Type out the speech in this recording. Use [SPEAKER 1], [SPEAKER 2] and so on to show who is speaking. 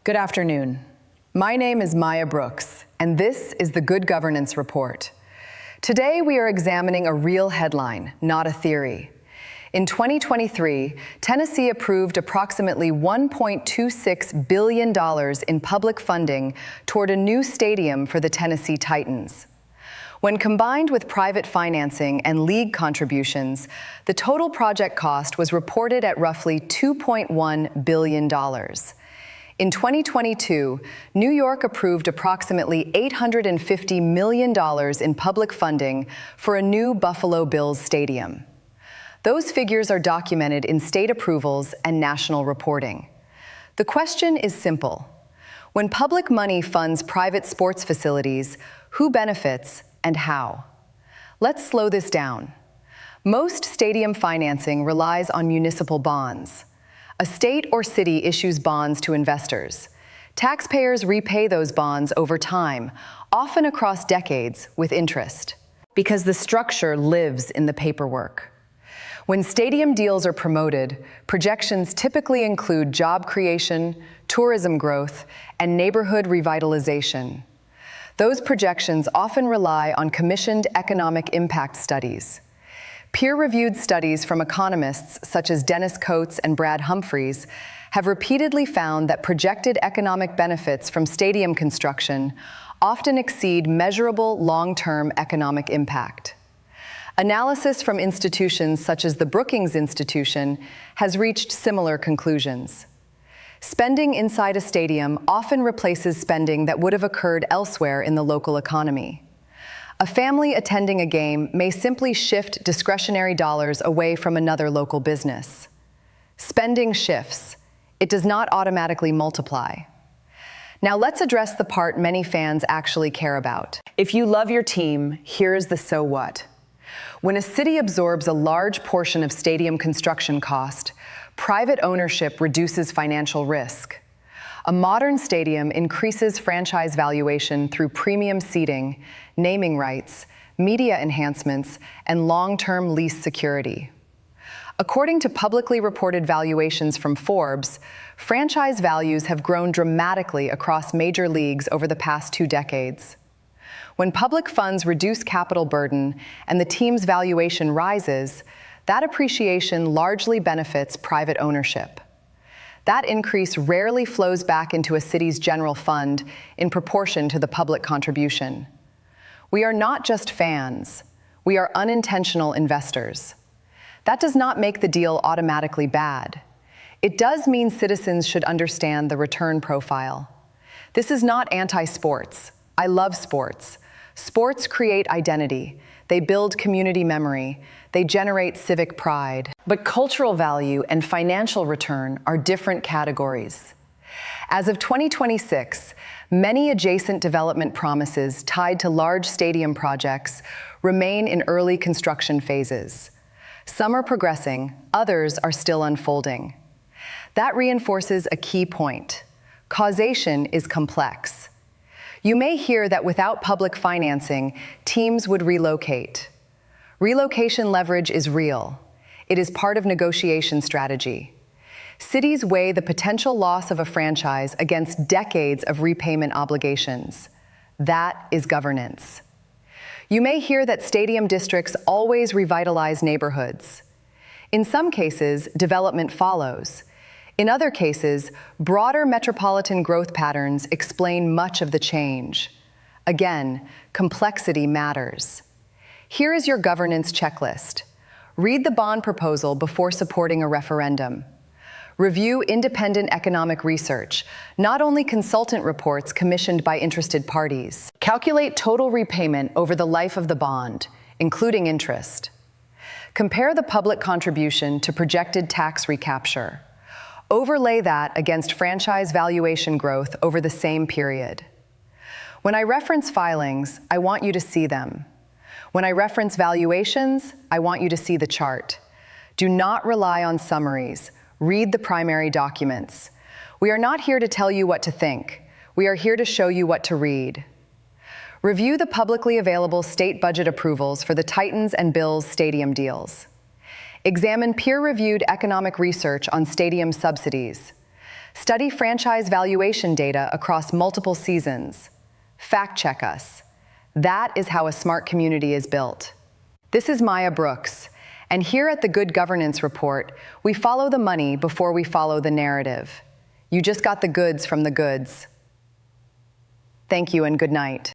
[SPEAKER 1] Good afternoon. My name is Maya Brooks, and this is the Good Governance Report. Today, we are examining a real headline, not a theory. In 2023, Tennessee approved approximately $1.26 billion in public funding toward a new stadium for the Tennessee Titans. When combined with private financing and league contributions, the total project cost was reported at roughly $2.1 billion. In 2022, New York approved approximately $850 million in public funding for a new Buffalo Bills stadium. Those figures are documented in state approvals and national reporting. The question is simple. When public money funds private sports facilities, who benefits and how? Let's slow this down. Most stadium financing relies on municipal bonds. A state or city issues bonds to investors. Taxpayers repay those bonds over time, often across decades, with interest, because the structure lives in the paperwork. When stadium deals are promoted, projections typically include job creation, tourism growth, and neighborhood revitalization. Those projections often rely on commissioned economic impact studies. Peer-reviewed studies from economists such as Dennis Coates and Brad Humphreys have repeatedly found that projected economic benefits from stadium construction often exceed measurable long-term economic impact. Analysis from institutions such as the Brookings Institution has reached similar conclusions. Spending inside a stadium often replaces spending that would have occurred elsewhere in the local economy. A family attending a game may simply shift discretionary dollars away from another local business. Spending shifts. It does not automatically multiply. Now let's address the part many fans actually care about. If you love your team, here's the so what. When a city absorbs a large portion of stadium construction cost, private ownership reduces financial risk. A modern stadium increases franchise valuation through premium seating, naming rights, media enhancements, and long-term lease security. According to publicly reported valuations from Forbes, franchise values have grown dramatically across major leagues over the past 2 decades. When public funds reduce capital burden and the team's valuation rises, that appreciation largely benefits private ownership. That increase rarely flows back into a city's general fund in proportion to the public contribution. We are not just fans, we are unintentional investors. That does not make the deal automatically bad. It does mean citizens should understand the return profile. This is not anti-sports. I love sports. Sports create identity. They build community memory. They generate civic pride. But cultural value and financial return are different categories. As of 2026, many adjacent development promises tied to large stadium projects remain in early construction phases. Some are progressing, others are still unfolding. That reinforces a key point. Causation is complex. You may hear that without public financing, teams would relocate. Relocation leverage is real. It is part of negotiation strategy. Cities weigh the potential loss of a franchise against decades of repayment obligations. That is governance. You may hear that stadium districts always revitalize neighborhoods. In some cases, development follows. In other cases, broader metropolitan growth patterns explain much of the change. Again, complexity matters. Here is your governance checklist. Read the bond proposal before supporting a referendum. Review independent economic research, not only consultant reports commissioned by interested parties. Calculate total repayment over the life of the bond, including interest. Compare the public contribution to projected tax recapture. Overlay that against franchise valuation growth over the same period. When I reference filings, I want you to see them. When I reference valuations, I want you to see the chart. Do not rely on summaries. Read the primary documents. We are not here to tell you what to think. We are here to show you what to read. Review the publicly available state budget approvals for the Titans and Bills stadium deals. Examine peer-reviewed economic research on stadium subsidies. Study franchise valuation data across multiple seasons. Fact-check us. That is how a smart community is built. This is Maya Brooks, and here at the Good Governance Report, we follow the money before we follow the narrative. You just got the goods from the goods. Thank you and good night.